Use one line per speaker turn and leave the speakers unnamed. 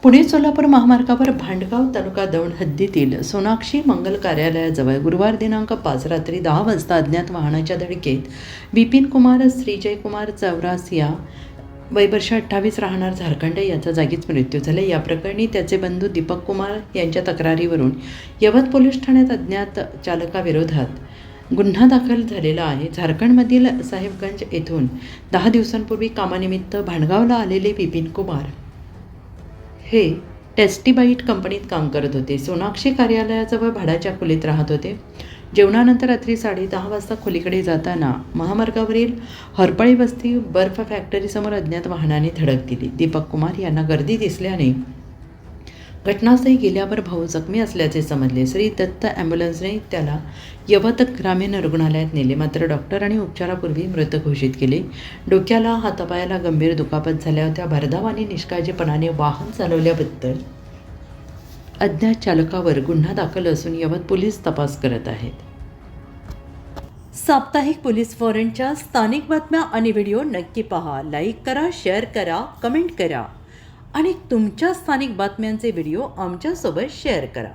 पुणे सोलापूर महामार्गावर भांडगाव तालुका दौंड हद्दीतील सोनाक्षी मंगल कार्यालयाजवळ गुरुवार दिनांक 5 रात्री 10 वाजता अज्ञात वाहनाच्या धडकेत विपिन कुमार श्रीजय कुमार चौरासिया वय वर्ष 28 राहणार झारखंड याचा जागीच मृत्यू झाला। या प्रकरणी त्याचे बंधू दीपक कुमार यांच्या तक्रारीवरून यवत पोलीस ठाण्यात अज्ञात चालकाविरोधात गुन्हा दाखल झालेला आहे। झारखंडमधील साहेबगंज येथून 10 दिवसांपूर्वी कामानिमित्त भांडगावला आलेले विपिन कुमार हे टेस्टी बाईट कंपनीत काम करत होते। सोनाक्षी कार्यालयाजवळ भाड्याच्या खोलीत राहत होते। जेवणानंतर रात्री 10:30 वाजता खोलीकडे जाताना महामार्गावरील हरपळी वस्ती बर्फ फॅक्टरीसमोर अज्ञात वाहनाने धडक दिली। दीपक कुमार यांना गर्दी दिसल्याने घटनास्थळी गेल्यावर भाऊ जखमी असल्याचे समजले। श्री दत्त ॲम्ब्युलन्सने त्याला यवत ग्रामीण रुग्णालयात नेले, मात्र डॉक्टरांनी उपचारापूर्वी मृत घोषित केले। डोक्याला हातापायाला गंभीर दुखापत झाल्या होत्या। भरधाव आणि निष्काळजीपणाने वाहन चालवल्याबद्दल अज्ञात चालकावर गुन्हा दाखल असून यवत पोलीस तपास करत आहेत। साप्ताहिक पोलीस फॉरेनच्या स्थानिक बातम्या आणि व्हिडिओ नक्की पहा, लाईक करा, शेअर करा, कमेंट करा आणि तुमच्या स्थानिक बातम्यांचे व्हिडिओ आमच्यासोबत शेअर करा।